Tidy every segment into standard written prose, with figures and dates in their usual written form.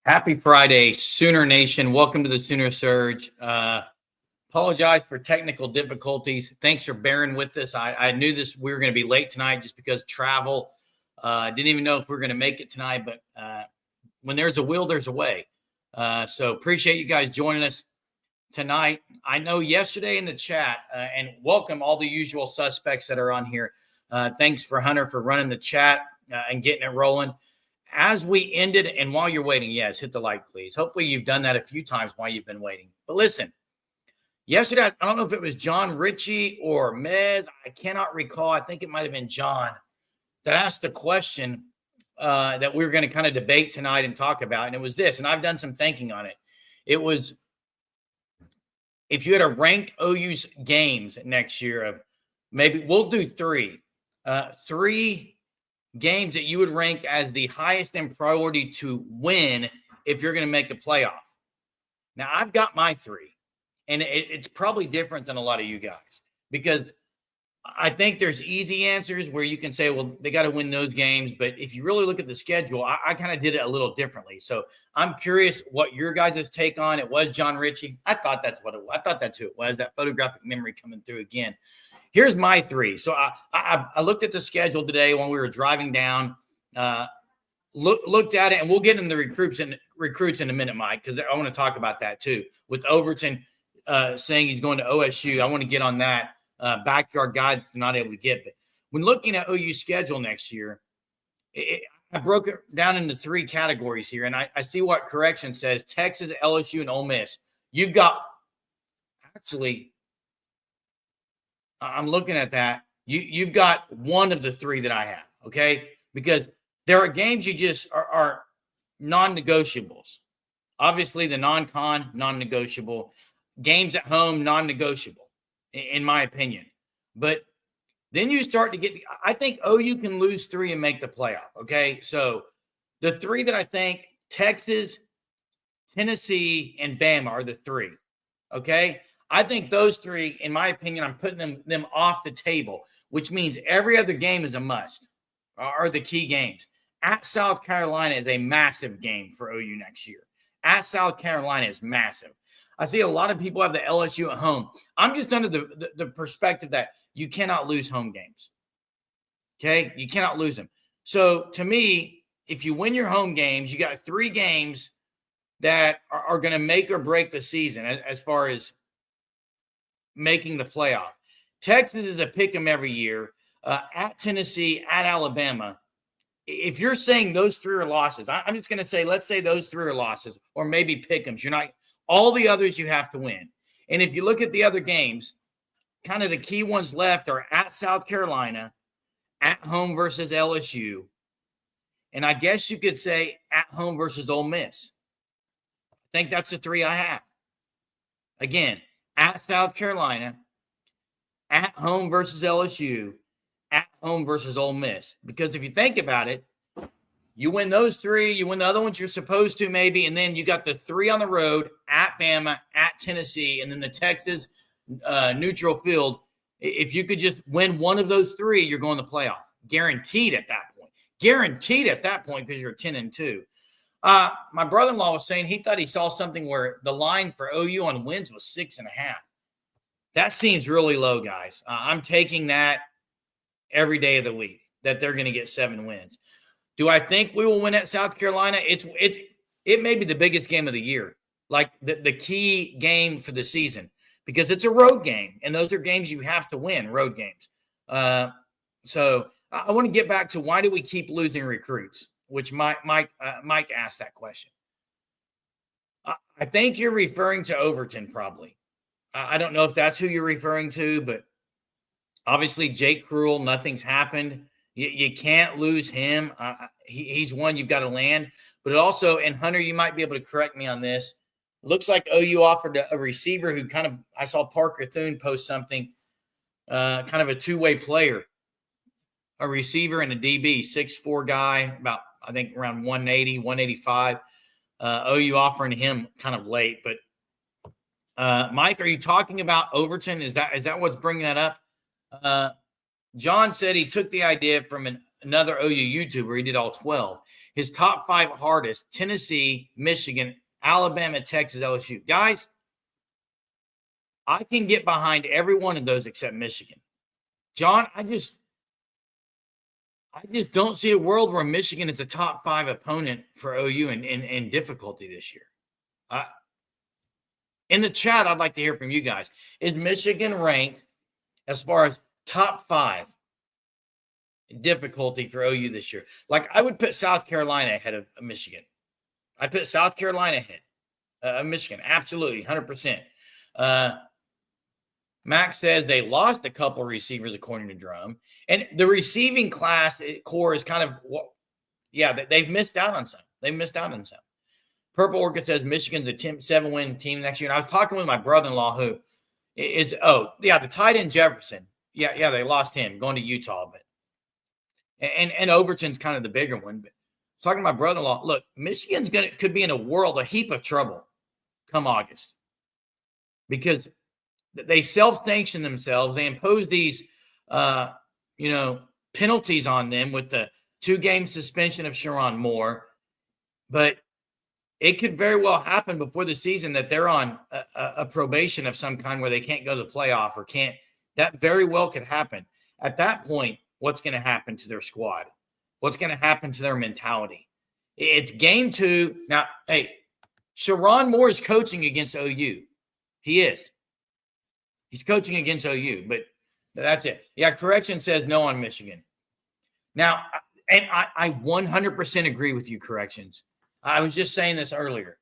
Happy Friday, Sooner Nation. Welcome to the Sooner Surge. Apologize for technical difficulties. Thanks for bearing with us. I knew we were going to be late tonight just because travel. Didn't even know if we were going to make it tonight, but when there's a will, there's a way. So appreciate you guys joining us tonight. I know yesterday in the chat, and welcome all the usual suspects that are on here. Thanks for Hunter for running the chat and getting it rolling. As we ended, and while you're waiting, yes, hit the like, please. Hopefully you've done that a few times while you've been waiting. But listen, yesterday, I don't know if it was John Ritchie or Mez. I cannot recall. I think it might have been John that asked a question that we were going to kind of debate tonight and talk about. And it was this, and I've done some thinking on it. It was, if you had to rank OU's games next year of maybe, we'll do three games that you would rank as the highest in priority to win if you're going to make the playoff. Now, I've got my three, and it's probably different than a lot of you guys because I think there's easy answers where you can say, well, they got to win those games. But if you really look at the schedule, I kind of did it a little differently. So I'm curious what your guys' take on it. Was John Ritchie. I thought that's who it was, that photographic memory coming through again. Here's my three. So I looked at the schedule today when we were driving down, looked at it, and we'll get into the recruits in a minute, Mike, because I want to talk about that too. With Overton saying he's going to OSU, I want to get on that backyard guy that's not able to get. But when looking at OU's schedule next year, I broke it down into three categories here, and I see what correction says: Texas, LSU, and Ole Miss. You've got actually. I'm looking at that. You've got one of the three that I have, okay? Because there are games you just are non-negotiables. Obviously, the non-con, non-negotiable. Games at home, non-negotiable, in my opinion. But then you start to get – I think OU can lose three and make the playoff, okay? So the three that I think, Texas, Tennessee, and Bama are the three, okay? I think those three, in my opinion, I'm putting them off the table, which means every other game is a must, are the key games. At South Carolina is a massive game for OU next year. At South Carolina is massive. I see a lot of people have the LSU at home. I'm just under the perspective that you cannot lose home games. Okay? You cannot lose them. So, to me, if you win your home games, you got three games that are going to make or break the season as far as making the playoff. Texas is a pick 'em every year. At Tennessee, at Alabama. If you're saying those three are losses, I'm just going to say, let's say those three are losses, or maybe pick 'ems. You're not all the others you have to win. And if you look at the other games, kind of the key ones left are at South Carolina, at home versus LSU, and I guess you could say at home versus Ole Miss. I think that's the three I have. Again, at South Carolina, at home versus LSU, at home versus Ole Miss. Because if you think about it, you win those three, you win the other ones you're supposed to maybe, and then you got the three on the road, at Bama, at Tennessee, and then the Texas neutral field. If you could just win one of those three, you're going to the playoff. Guaranteed at that point. Guaranteed at that point because you're 10-2. My brother-in-law was saying he thought he saw something where the line for OU on wins was 6.5. That seems really low, guys. I'm taking that every day of the week, that they're going to get 7 wins. Do I think we will win at South Carolina? It may be the biggest game of the year, like the key game for the season, because it's a road game, and those are games you have to win, road games. So I want to get back to why do we keep losing recruits? Which Mike asked that question. I think you're referring to Overton probably. I don't know if that's who you're referring to, but obviously Jake Cruel, nothing's happened. You can't lose him. He's one you've got to land. But it also, and Hunter, you might be able to correct me on this, looks like OU offered a receiver who kind of, I saw Parker Thune post something, kind of a two-way player, a receiver and a DB, 6'4" guy, about I think around 180, 185. OU offering him kind of late. But, Mike, are you talking about Overton? Is that what's bringing that up? John said he took the idea from another OU YouTuber. He did all 12. his top 5 hardest: Tennessee, Michigan, Alabama, Texas, LSU. Guys, I can get behind every one of those except Michigan. John, I just don't see a world where Michigan is a top 5 opponent for OU in difficulty this year. In the chat, I'd like to hear from you guys. Is Michigan ranked as far as top 5 difficulty for OU this year? Like, I would put South Carolina ahead of Michigan. I'd put South Carolina ahead of Michigan. Absolutely, 100%. Max says they lost a couple receivers, according to Drum. And the receiving class core is kind of, they've missed out on some. Purple Orchid says Michigan's a 7-win team next year. And I was talking with my brother-in-law who is, the tight end Jefferson. Yeah, they lost him going to Utah. But and Overton's kind of the bigger one. But talking to my brother-in-law, look, Michigan's could be in a heap of trouble come August. Because they self-sanction themselves. They impose these, penalties on them with the 2-game suspension of Sharon Moore. But it could very well happen before the season that they're on a probation of some kind where they can't go to the playoff or can't. That very well could happen. At that point, what's going to happen to their squad? What's going to happen to their mentality? It's game 2. Now, hey, Sharon Moore is coaching against OU. He is. He's coaching against OU, but that's it. Yeah, Correction says no on Michigan. Now, and I 100% agree with you, Corrections. I was just saying this earlier.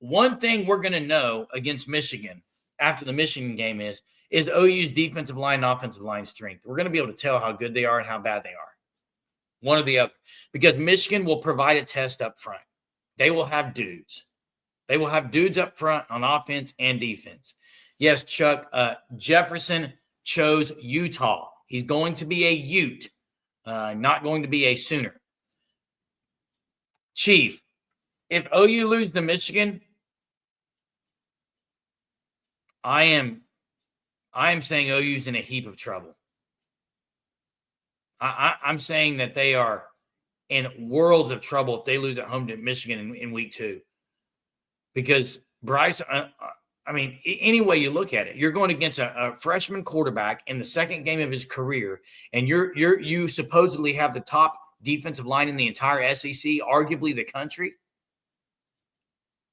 One thing we're going to know against Michigan after the Michigan game is OU's defensive line and offensive line strength. We're going to be able to tell how good they are and how bad they are. One or the other. Because Michigan will provide a test up front. They will have dudes. They will have dudes up front on offense and defense. Yes, Chuck, Jefferson chose Utah. He's going to be a Ute, not going to be a Sooner. Chief, if OU lose to Michigan, I am saying OU's in a heap of trouble. I'm saying that they are in worlds of trouble if they lose at home to Michigan in week 2. Because Bryce, any way you look at it, you're going against a freshman quarterback in the second game of his career, and you supposedly have the top defensive line in the entire SEC, arguably the country.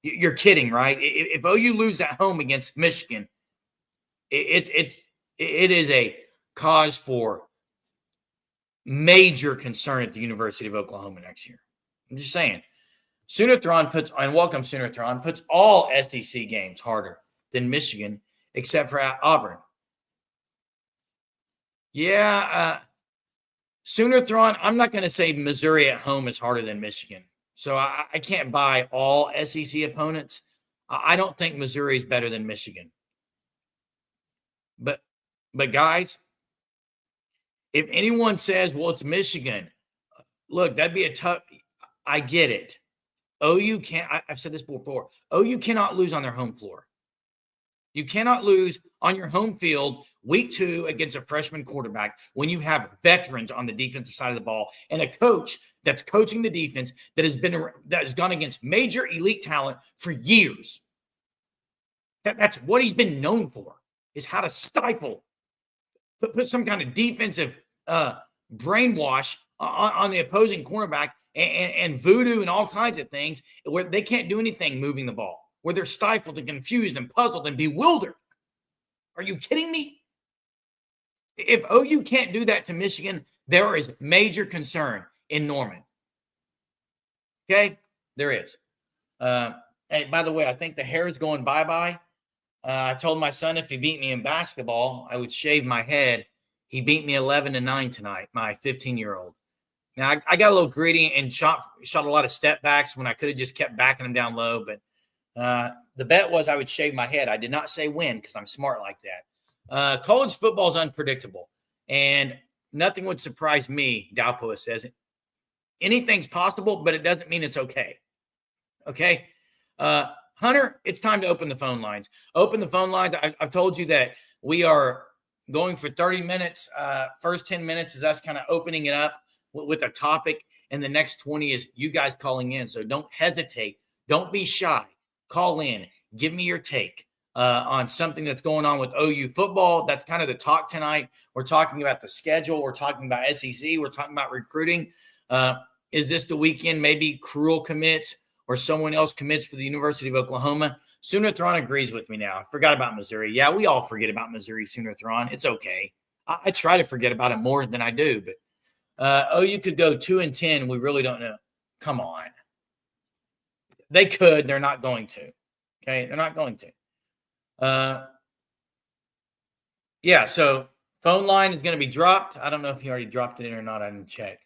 You're kidding, right? If OU lose at home against Michigan, it is a cause for major concern at the University of Oklahoma next year. I'm just saying. Sooner-thron puts all SEC games harder than Michigan, except for Auburn. Yeah, Sooner-thron, I'm not going to say Missouri at home is harder than Michigan. So I can't buy all SEC opponents. I don't think Missouri is better than Michigan. But guys, if anyone says, well, it's Michigan, look, that'd be a tough – I get it. OU can't – I've said this before. OU cannot lose on their home floor. You cannot lose on your home field week 2 against a freshman quarterback when you have veterans on the defensive side of the ball and a coach that's coaching the defense that has gone against major elite talent for years. That's what he's been known for, is how to stifle, put some kind of defensive brainwash on the opposing cornerback and voodoo and all kinds of things where they can't do anything moving the ball, where they're stifled and confused and puzzled and bewildered. Are you kidding me? If OU can't do that to Michigan, there is major concern in Norman. Okay? There is. Hey, by the way, I think the hair is going bye-bye. I told my son if he beat me in basketball, I would shave my head. He beat me 11-9 tonight, my 15-year-old. Now, I got a little greedy and shot a lot of step backs when I could have just kept backing him down low. But the bet was I would shave my head. I did not say when because I'm smart like that. College football is unpredictable. And nothing would surprise me, Dalpoa says. Anything's possible, but it doesn't mean it's okay. Okay? Hunter, it's time to open the phone lines. Open the phone lines. I've told you that we are going for 30 minutes. First 10 minutes is us kind of opening it up with a topic. and the next 20 is you guys calling in. So don't hesitate. Don't be shy. Call in. Give me your take on something that's going on with OU football. That's kind of the talk tonight. We're talking about the schedule. We're talking about SEC. We're talking about recruiting. Is this the weekend maybe Cruel commits or someone else commits for the University of Oklahoma? Sooner Thron agrees with me now. I forgot about Missouri. Yeah, we all forget about Missouri, Sooner Thron. It's okay. I try to forget about it more than I do, but OU could go 2-10. We really don't know. Come on. They could. They're not going to. Okay? They're not going to. Yeah, so phone line is going to be dropped. I don't know if he already dropped it in or not. I didn't check.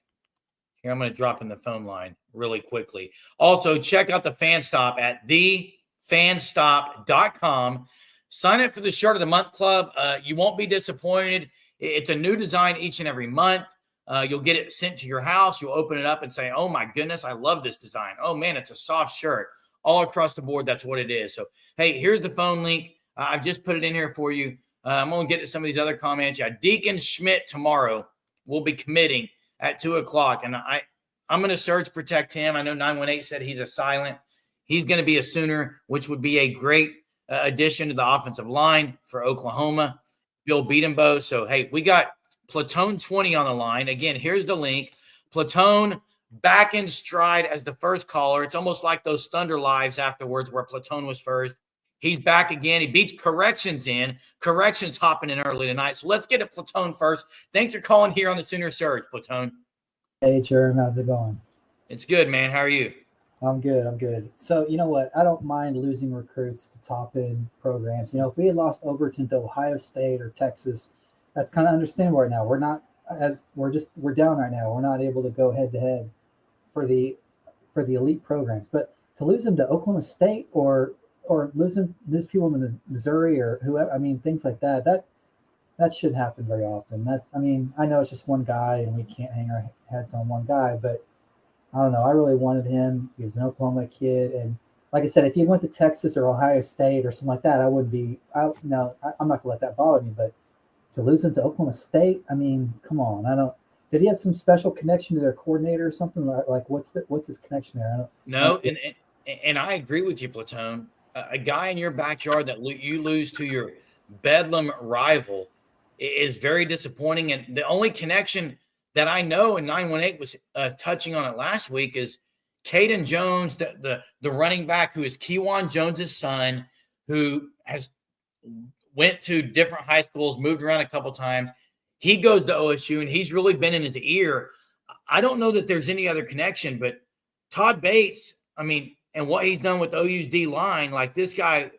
Here, I'm going to drop in the phone line really quickly. Also, check out the Fan Stop at thefanstop.com. Sign up for the Shirt of the Month Club. You won't be disappointed. It's a new design each and every month. You'll get it sent to your house. You'll open it up and say, oh, my goodness, I love this design. Oh, man, it's a soft shirt. All across the board, that's what it is. So, hey, here's the phone link. I've just put it in here for you. I'm going to get to some of these other comments. Yeah, Deacon Schmidt tomorrow will be committing at 2 o'clock. And I'm going to surge protect him. I know 918 said he's a silent. He's going to be a Sooner, which would be a great addition to the offensive line for Oklahoma. Bill Beatenbow. So, hey, we got Platoon 20 on the line. Again, here's the link. Platoon back in stride as the first caller. It's almost like those Thunder Lives afterwards where Platoon was first. He's back again. He beats Corrections in. Corrections hopping in early tonight. So let's get to Platoon first. Thanks for calling here on the Sooner Surge, Platoon. Hey, Jerm. How's it going? It's good, man. How are you? I'm good. So, you know what? I don't mind losing recruits to top-end programs. You know, if we had lost Overton to Ohio State or Texas, that's kind of understandable right now. We're down right now. We're not able to go head-to-head for the elite programs. But to lose them to Oklahoma State or lose people in the Missouri or whoever, I mean, things like that shouldn't happen very often. I know it's just one guy and we can't hang our heads on one guy, but I don't know. I really wanted him. He was an Oklahoma kid. And like I said, if he went to Texas or Ohio State or something like that, I'm not going to let that bother me. But to lose him to Oklahoma State, I mean, come on. Did he have some special connection to their coordinator or something? Like what's his connection there? And I agree with you, Platoon. A guy in your backyard that you lose to your Bedlam rival is very disappointing. And the only connection that I know, and 918 was touching on it last week, is Caden Jones, the running back who is Kewan Jones's son, who has went to different high schools, moved around a couple times. He goes to OSU, and he's really been in his ear. I don't know that there's any other connection, but Todd Bates, I mean, and what he's done with OU's D line, like this guy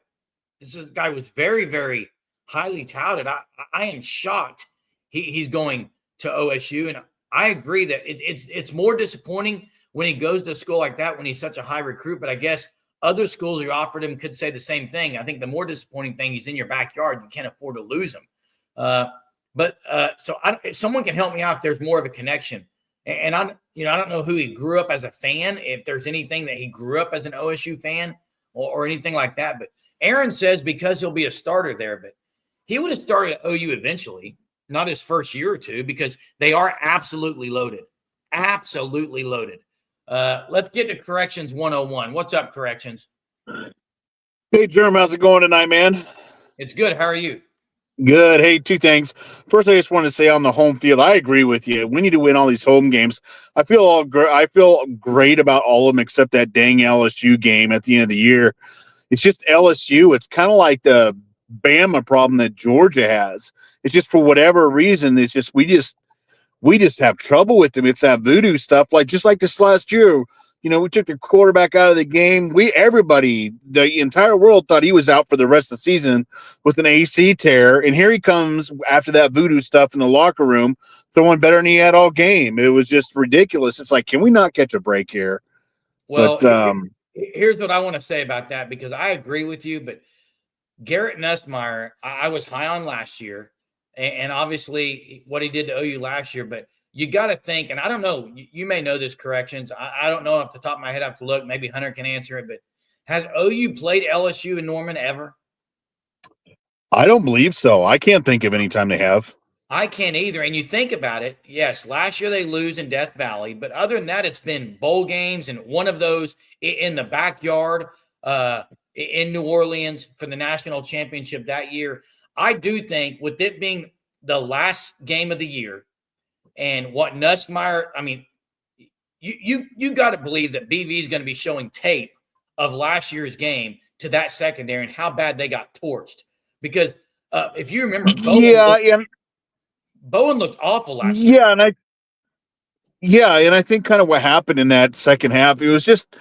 was very, very highly touted. I am shocked he's going to OSU, and I agree that it's more disappointing when he goes to a school like that when he's such a high recruit. But I guess other schools who offered him could say the same thing. I think the more disappointing thing, he's in your backyard. You can't afford to lose him. So if someone can help me out if there's more of a connection. And I don't know who he grew up as a fan, if there's anything that he grew up as an OSU fan or anything like that. But Aaron says because he'll be a starter there, but he would have started at OU eventually, not his first year or two, because they are absolutely loaded. Absolutely loaded. Let's get to Corrections 101. What's up, Corrections? Hey, Jerm, how's it going tonight, man? It's good. How are you? Good. Hey, two things. First, I just want to say on the home field, I agree with you. We need to win all these home games. I feel great about all of them except that dang LSU game at the end of the year. It's just LSU. It's kind of like the Bama problem that Georgia has. It's just for whatever reason, it's just we just have trouble with them. It's that voodoo stuff, just like this last year. You know, we took the quarterback out of the game. The entire world thought he was out for the rest of the season with an AC tear. And here he comes after that voodoo stuff in the locker room, throwing better than he had all game. It was just ridiculous. It's like, can we not catch a break here? Well, here's what I want to say about that, because I agree with you, but Garrett Nussmeier, I was high on last year, and obviously what he did to OU last year, but you got to think, and I don't know, you may know this, Corrections. I don't know off the top of my head. I have to look. Maybe Hunter can answer it, but has OU played LSU in Norman ever? I don't believe so. I can't think of any time they have. I can't either. And you think about it, yes, last year they lose in Death Valley, but other than that, it's been bowl games and one of those in the backyard in New Orleans for the national championship that year. I do think with it being the last game of the year and what Nussmeier, I mean, you got to believe that BV is going to be showing tape of last year's game to that secondary and how bad they got torched. Because if you remember, Bowen looked awful last year. And I think kind of what happened in that second half, it was just,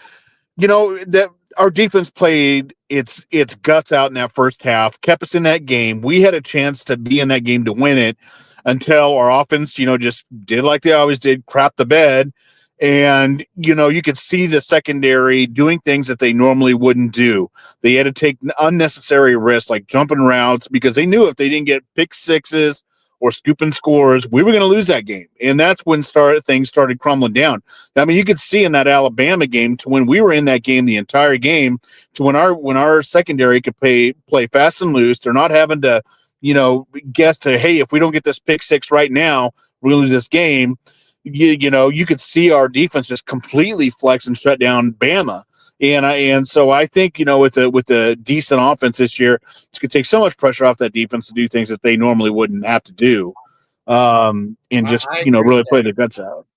that our defense played its guts out in that first half, kept us in that game. We had a chance to be in that game to win it until our offense, just did like they always did, crap the bed. And, you could see the secondary doing things that they normally wouldn't do. They had to take unnecessary risks like jumping routes because they knew if they didn't get pick sixes or scooping scores, we were going to lose that game. And that's when things started crumbling down. I mean, you could see in that Alabama game to when we were in that game the entire game to when our secondary could play fast and loose. They're not having to, guess to, hey, if we don't get this pick six right now, we're going to lose this game. You could see our defense just completely flex and shut down Bama. And so I think, with the decent offense this year, it's going to take so much pressure off that defense to do things that they normally wouldn't have to do. And just, really play their guts out.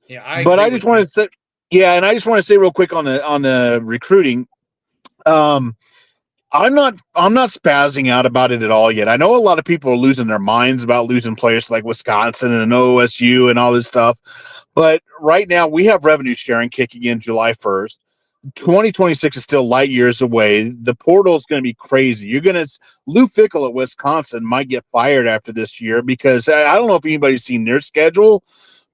Yeah. I just want to say real quick on the recruiting. I'm not spazzing out about it at all yet. I know a lot of people are losing their minds about losing players like Wisconsin and OSU and all this stuff. But right now we have revenue sharing kicking in July 1st. 2026 is still light years away. The portal is going to be crazy. Lou Fickell at Wisconsin might get fired after this year because I don't know if anybody's seen their schedule,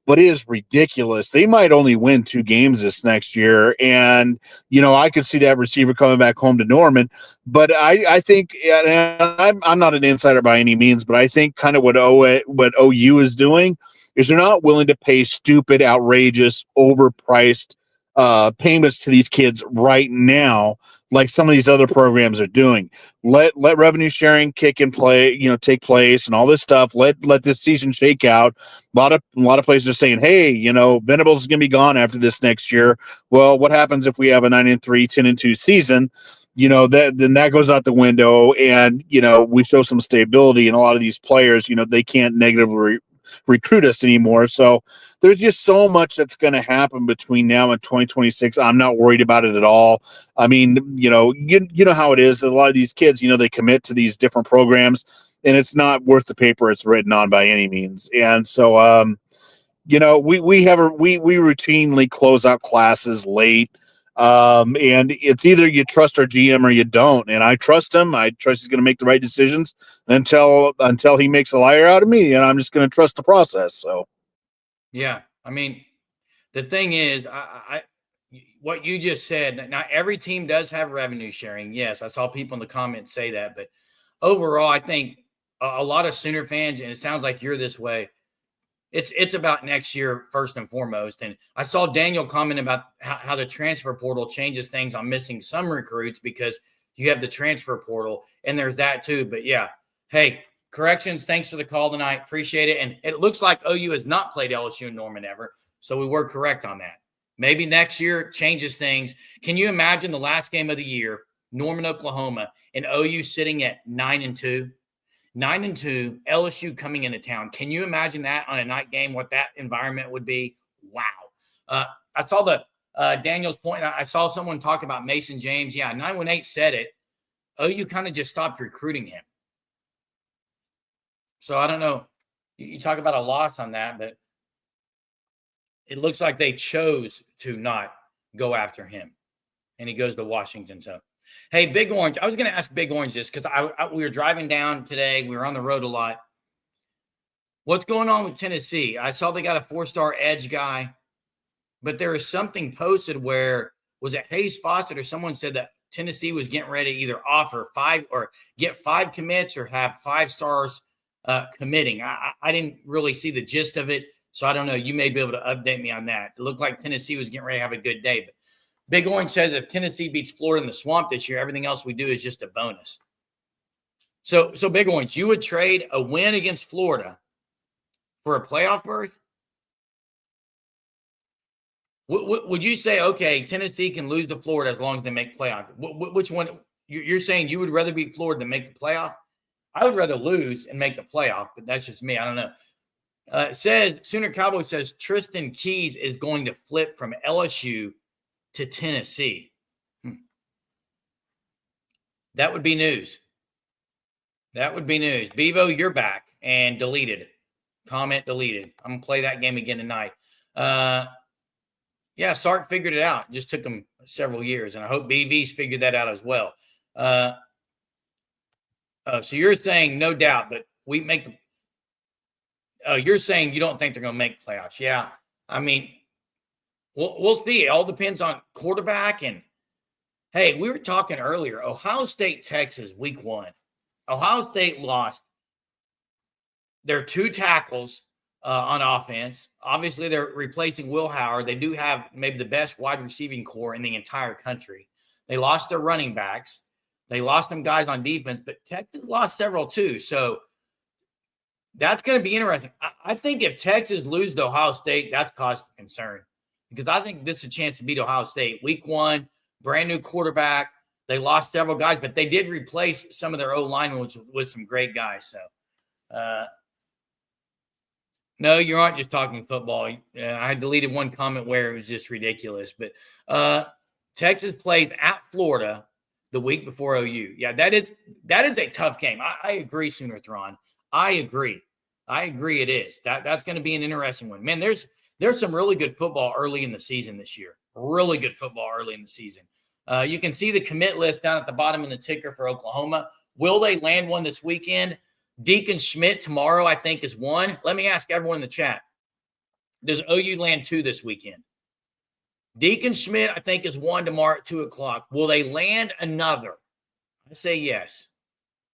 but it is ridiculous. They might only win 2 games this next year. And, I could see that receiver coming back home to Norman. But I think, and I'm not an insider by any means, but I think kind of what OU is doing is they're not willing to pay stupid, outrageous, overpriced payments to these kids right now, like some of these other programs are doing. Let revenue sharing kick and play, take place and all this stuff. Let this season shake out. A lot of places are saying, hey, Venables is going to be gone after this next year. Well, what happens if we have a 9-3, 10-2 season? Then that goes out the window, and we show some stability, and a lot of these players, they can't negatively recruit us anymore. So there's just so much that's going to happen between now and 2026. I'm not worried about it at all. I mean, you know how it is. A lot of these kids, they commit to these different programs, and it's not worth the paper it's written on by any means. And so, we routinely close out classes late. And it's either you trust our GM or you don't. And I trust him. I trust he's going to make the right decisions until he makes a liar out of me. And I'm just going to trust the process. So, yeah, I mean, the thing is, what you just said, not every team does have revenue sharing. Yes, I saw people in the comments say that, but overall, I think a lot of Sooner fans, and it sounds like you're this way, it's about next year first and foremost. And I saw Daniel comment about how the transfer portal changes things on missing some recruits because you have the transfer portal, and there's that too. But yeah, hey, corrections, thanks for the call tonight. Appreciate it. And it looks like OU has not played LSU and Norman ever, so we were correct on that. Maybe next year changes things. Can you imagine the last game of the year, Norman, Oklahoma, and OU sitting at 9-2? 9-2, LSU coming into town. Can you imagine that on a night game, what that environment would be? Wow. I saw the Daniel's point. I saw someone talk about Mason James. Yeah, 918 said it. OU kind of just stopped recruiting him. So I don't know. You talk about a loss on that, but it looks like they chose to not go after him. And he goes to Washington. So, hey, Big Orange, I was going to ask Big Orange this because we were driving down today. We were on the road a lot. What's going on with Tennessee? I saw they got a 4-star edge guy, but there is something posted where, was it Hayes Fawcett or someone said that Tennessee was getting ready to either offer 5 or get 5 commits or have 5 stars committing. I didn't really see the gist of it, so I don't know. You may be able to update me on that. It looked like Tennessee was getting ready to have a good day, but Big Orange says if Tennessee beats Florida in the Swamp this year, everything else we do is just a bonus. So Big Orange, you would trade a win against Florida for a playoff berth? Would you say, okay, Tennessee can lose to Florida as long as they make playoff? Which one? You're saying you would rather beat Florida than make the playoff? I would rather lose and make the playoff, but that's just me. I don't know. It says, Sooner Cowboy says Tristan Keys is going to flip from LSU to Tennessee. That would be news. That would be news. Bevo, you're back and deleted. Comment deleted. I'm going to play that game again tonight. Yeah, Sark figured it out. It just took him several years, and I hope BV's figured that out as well. So you're saying no doubt, but we make the you're saying you don't think they're going to make playoffs. Yeah, I mean, we'll see. It all depends on quarterback. And, hey, we were talking earlier, Ohio State, Texas, week 1. Ohio State lost their 2 tackles on offense. Obviously, they're replacing Will Howard. They do have maybe the best wide receiving core in the entire country. They lost their running backs. They lost some guys on defense, but Texas lost several too. So that's going to be interesting. I think if Texas loses to Ohio State, that's cause for concern, because I think this is a chance to beat Ohio State. Week 1, brand new quarterback. They lost several guys, but they did replace some of their O-linemen with some great guys. So, no, you aren't just talking football. I deleted one comment where it was just ridiculous. But Texas plays at Florida the week before OU. Yeah, that is a tough game. I agree, Sooner Thrawn. I agree it is. That's going to be an interesting one. Man, there's some really good football early in the season this year. Really good football early in the season. You can see the commit list down at the bottom in the ticker for Oklahoma. Will they land one this weekend? Deacon Schmidt tomorrow, I think, is one. Let me ask everyone in the chat. Does OU land 2 this weekend? Deacon Schmidt, I think, is 1 tomorrow at 2 o'clock. Will they land another? I say yes,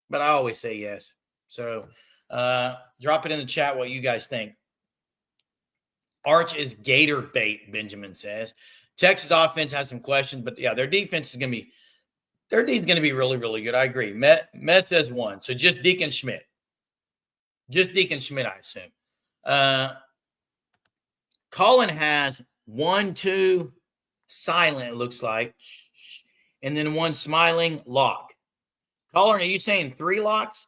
but I always say yes. So drop it in the chat what you guys think. Arch is Gator bait, Benjamin says. Texas offense has some questions, but yeah, their defense is going to be really, really good. I agree. Met says 1. So just Deacon Schmidt. Just Deacon Schmidt, I assume. Colin has 1, 2, silent, it looks like, and then 1 smiling, lock. Colin, are you saying 3 locks?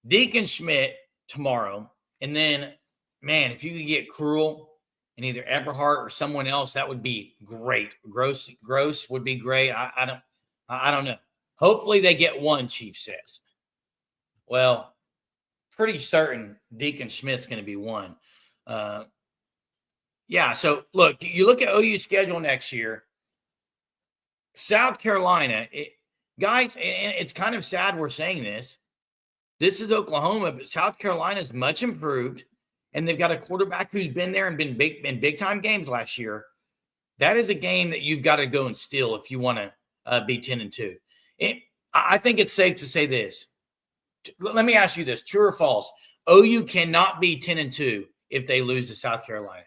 Deacon Schmidt tomorrow, and then, man, if you could get Cruel and either Eberhardt or someone else, that would be great. Gross would be great. I don't know. Hopefully they get 1, Chief says. Well, pretty certain Deacon Schmidt's going to be 1. Yeah, so look, you look at OU's schedule next year. South Carolina, guys, and it's kind of sad we're saying this. This is Oklahoma, but South Carolina is much improved, and they've got a quarterback who's been there and been in big-time games last year. That is a game that you've got to go and steal if you want to be 10-2. I think it's safe to say this. Let me ask you this: true or false? OU cannot be 10-2 if they lose to South Carolina.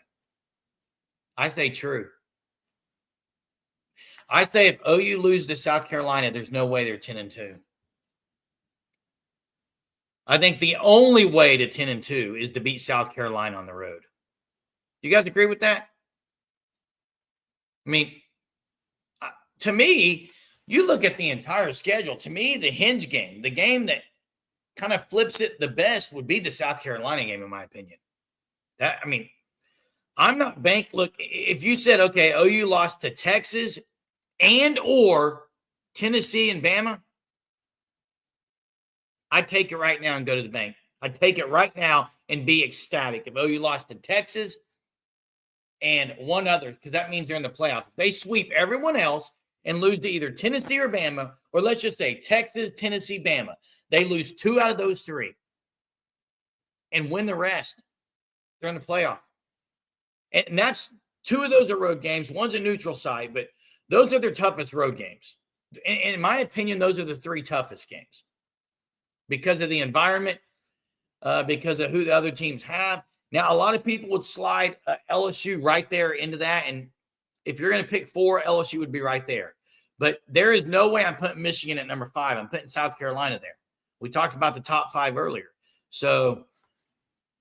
I say true. I say if OU loses to South Carolina, there's no way they're 10-2. I think the only way to 10-2 is to beat South Carolina on the road. You guys agree with that? I mean, to me, you look at the entire schedule. To me, the hinge game, the game that kind of flips it the best, would be the South Carolina game, in my opinion. I'm not look, if you said, okay, OU lost to Texas and or Tennessee and Bama, I'd take it right now and go to the bank. I'd take it right now and be ecstatic if OU lost to Texas and one other, because that means they're in the playoffs. If they sweep everyone else and lose to either Tennessee or Bama, or let's just say Texas, Tennessee, Bama, they lose 2 out of those 3 and win the rest, they're in the playoff. And that's 2 of those are road games. One's a neutral site, but those are their toughest road games. In my opinion, those are the 3 toughest games because of the environment, because of who the other teams have. Now, a lot of people would slide LSU right there into that, and if you're going to pick 4, LSU would be right there. But there is no way I'm putting Michigan at number 5. I'm putting South Carolina there. We talked about the top 5 earlier. So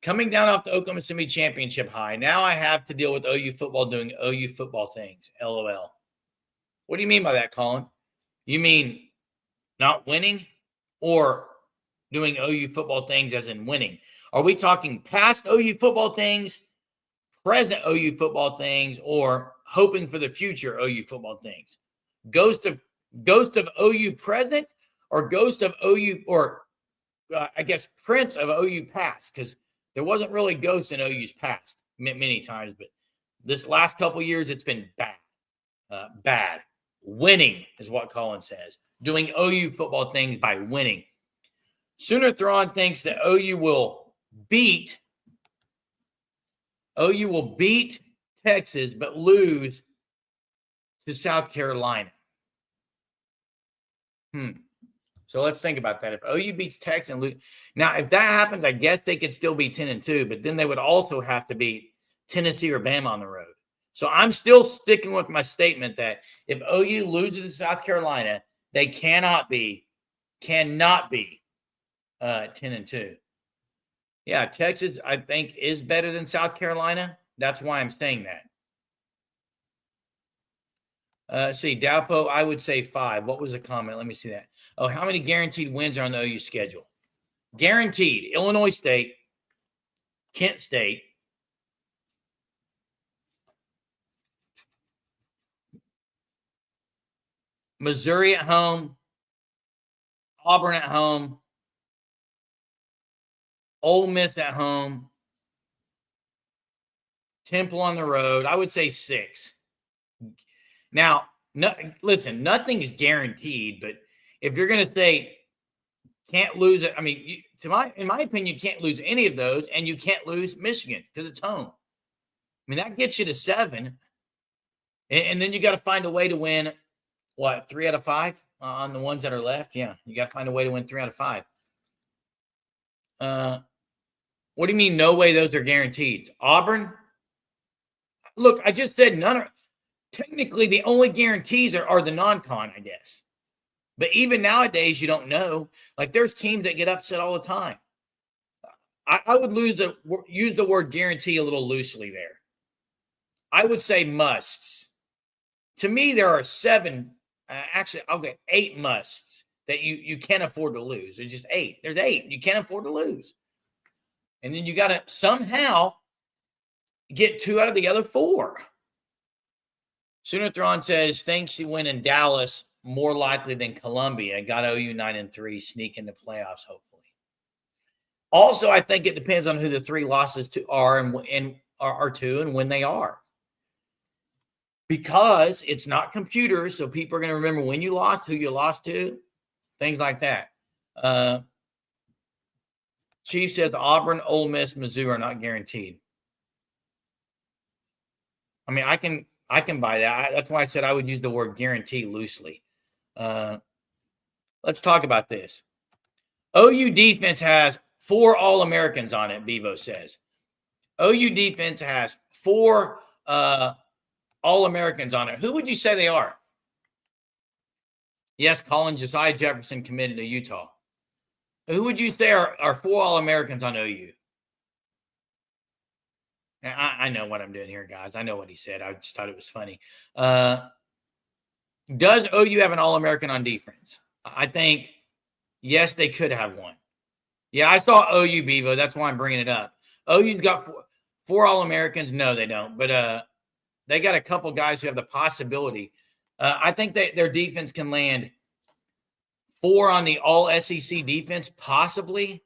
Coming down off the Oklahoma City championship high, now I have to deal with OU football doing OU football things. LOL. What do you mean by that, Colin? You mean not winning or doing OU football things as in winning? Are we talking past OU football things, present OU football things, or hoping for the future OU football things? Ghost of OU present, or ghost of OU, or I guess Prince of OU past, because there wasn't really ghosts in OU's past many times, but this last couple years it's been bad. Bad. Winning is what Colin says. Doing OU football things by winning. Sooner Thrawn thinks that OU will beat Texas, but lose to South Carolina. So let's think about that. If OU beats Texas and lose, now if that happens, I guess they could still be 10-2, but then they would also have to beat Tennessee or Bama on the road. So I'm still sticking with my statement that if OU loses to South Carolina, they cannot be 10-2. Yeah, Texas, I think, is better than South Carolina. That's why I'm saying that. See, Dalpo, I would say 5. What was the comment? Let me see that. Oh, how many guaranteed wins are on the OU schedule? Guaranteed. Illinois State, Kent State, Missouri at home, Auburn at home, Ole Miss at home, Temple on the road. I would say 6. Now, listen, nothing is guaranteed, but if you're going to say can't lose it, I mean, in my opinion, you can't lose any of those, and you can't lose Michigan because it's home. I mean, that gets you to 7, and then you got to find a way to win. What, 3 out of 5 on the ones that are left? Yeah, you got to find a way to win 3 out of 5. What do you mean? No way those are guaranteed. Auburn. Look, I just said none are. Technically, the only guarantees are the non-con, I guess. But even nowadays, you don't know. Like, there's teams that get upset all the time. I would use the word guarantee a little loosely there. I would say musts. To me, there are 7. Actually, I'll get 8 musts that you can't afford to lose. There's just 8. There's 8. You can't afford to lose. And then you got to somehow get 2 out of the other 4. Sooner Thrawn says, thinks he win in Dallas more likely than Columbia. Got OU 9-3, sneak into playoffs, hopefully. Also, I think it depends on who the 3 losses to are and are to and when they are. Because it's not computers, so people are going to remember when you lost, who you lost to, things like that. Chief says Auburn, Ole Miss, Mizzou are not guaranteed. I mean, I can buy that. That's why I said I would use the word guarantee loosely. Let's talk about this. OU defense has 4 All-Americans on it, Bevo says. OU defense has 4 All-Americans on it. Who would you say they are? Yes, Colin, Josiah Jefferson committed to Utah. Who would you say are 4 All-Americans on OU? I know what I'm doing here, guys. I know what he said. I just thought it was funny. Does OU have an All-American on defense? I think, yes, they could have one. Yeah, I saw OU, Bevo. That's why I'm bringing it up. OU's got 4 All-Americans. No, they don't. But they got a couple guys who have the possibility. I think that their defense can land 4 on the All-SEC defense, possibly,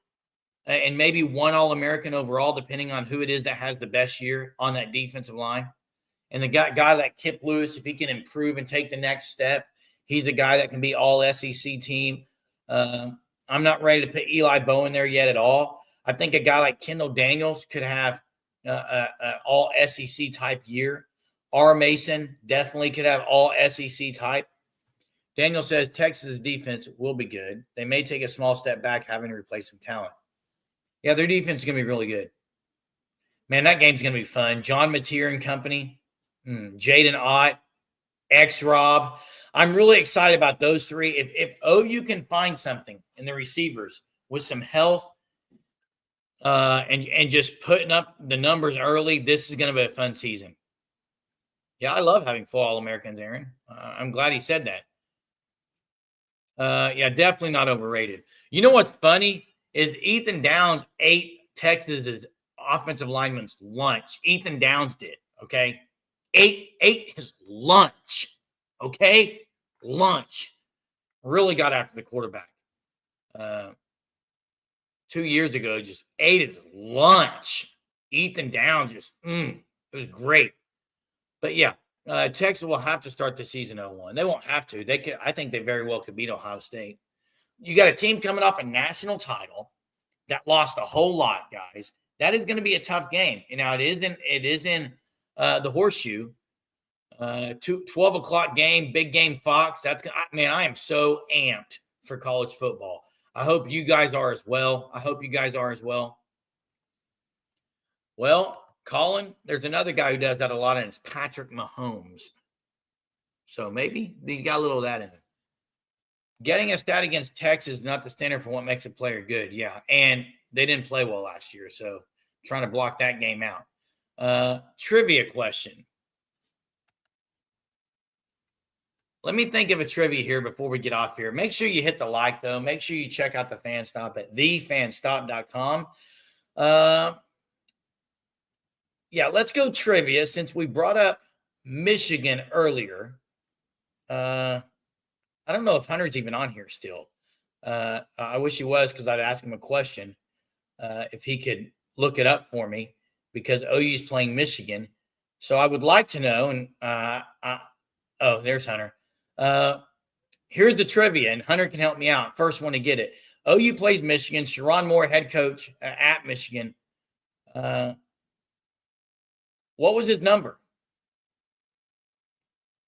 and maybe 1 All-American overall, depending on who it is that has the best year on that defensive line. And the guy like Kip Lewis, if he can improve and take the next step, he's a guy that can be All-SEC team. I'm not ready to put Eli Bowen there yet at all. I think a guy like Kendall Daniels could have an All-SEC type year. R. Mason definitely could have All-SEC type. Daniel says Texas' defense will be good. They may take a small step back having to replace some talent. Yeah, their defense is going to be really good. Man, that game's going to be fun. John Mateer and company, Jaden Ott, X-Rob. I'm really excited about those 3. If OU can find something in the receivers with some health, and just putting up the numbers early, this is going to be a fun season. Yeah, I love having 4 All-Americans, Aaron. I'm glad he said that. Yeah, definitely not overrated. You know what's funny is Ethan Downs ate Texas's offensive lineman's lunch. Ethan Downs did, okay? Ate his lunch, okay? Lunch. Really got after the quarterback. 2 years ago, just ate his lunch. Ethan Downs just, it was great. But yeah, Texas will have to start the season 0-1. They won't have to. They could. I think they very well could beat Ohio State. You got a team coming off a national title that lost a whole lot, guys. That is going to be a tough game. You know, it is in the Horseshoe. 12 o'clock game, big game Fox. Man, I am so amped for college football. I hope you guys are as well. Well, Colin, there's another guy who does that a lot, and it's Patrick Mahomes. So maybe he's got a little of that in him. Getting a stat against Texas is not the standard for what makes a player good. Yeah, and they didn't play well last year, so trying to block that game out. Trivia question. Let me think of a trivia here before we get off here. Make sure you hit the like, though. Make sure you check out the Fan Stop at thefanstop.com. Yeah, let's go trivia since we brought up Michigan earlier. I don't know if Hunter's even on here still. I wish he was because I'd ask him a question if he could look it up for me because OU's playing Michigan. So I would like to know. And there's Hunter. Here's the trivia, and Hunter can help me out. First one to get it. OU plays Michigan. Sharon Moore, head coach at Michigan. What was his number?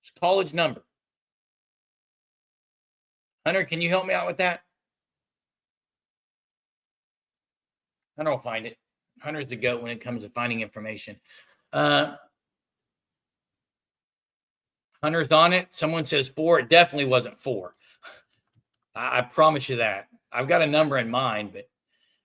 His college number. Hunter, can you help me out with that? Hunter will find it. Hunter's the GOAT when it comes to finding information. Hunter's on it. Someone says 4. It definitely wasn't 4. I promise you that. I've got a number in mind, but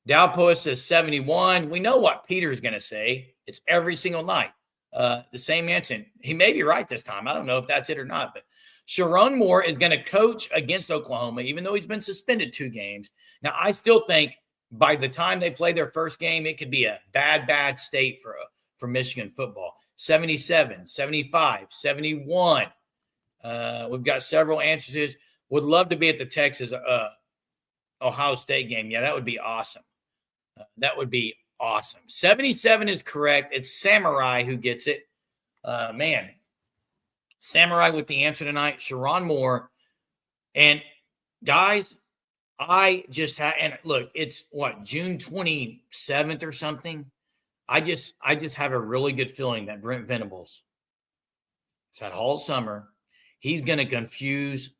Dowpost says 71. We know what Peter's going to say. It's every single night. The same answer. He may be right this time. I don't know if that's it or not, but Sharon Moore is going to coach against Oklahoma, even though he's been suspended 2 games. Now, I still think by the time they play their first game, it could be a bad state for Michigan football. 77, 75, 71. We've got several answers. Would love to be at the Texas Ohio State game. Yeah, that would be awesome. That would be awesome. 77 is correct. It's Samurai who gets it. Man, Samurai with the answer tonight. Sharon Moore. And guys, I just had, and look, it's what, June 27th or something. I just have a really good feeling that Brent Venables, it's that whole summer, he's going to confuse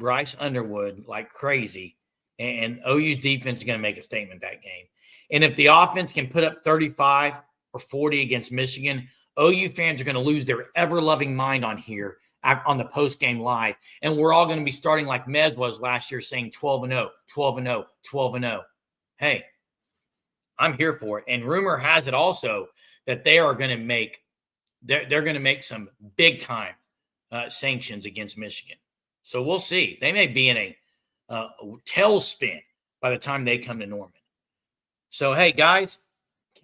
Bryce Underwood like crazy, and OU's defense is going to make a statement that game. And if the offense can put up 35 or 40 against Michigan, OU fans are going to lose their ever-loving mind on here on the post-game live, and we're all going to be starting like Mez was last year saying 12-0, 12-0, 12-0. Hey, I'm here for it. And rumor has it also that they are going to make they're going to make some big time sanctions against Michigan. So we'll see. They may be in a tailspin by the time they come to Norman. So hey guys,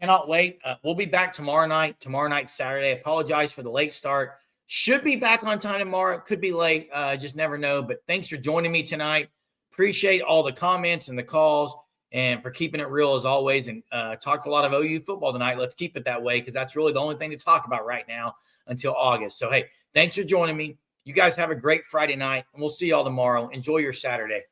cannot wait. We'll be back tomorrow night. Tomorrow night, Saturday. Apologize for the late start. Should be back on time tomorrow. Could be late. Just never know. But thanks for joining me tonight. Appreciate all the comments and the calls, and for keeping it real as always. And talked a lot of OU football tonight. Let's keep it that way because that's really the only thing to talk about right now until August. So, hey, thanks for joining me. You guys have a great Friday night, and we'll see y'all tomorrow. Enjoy your Saturday.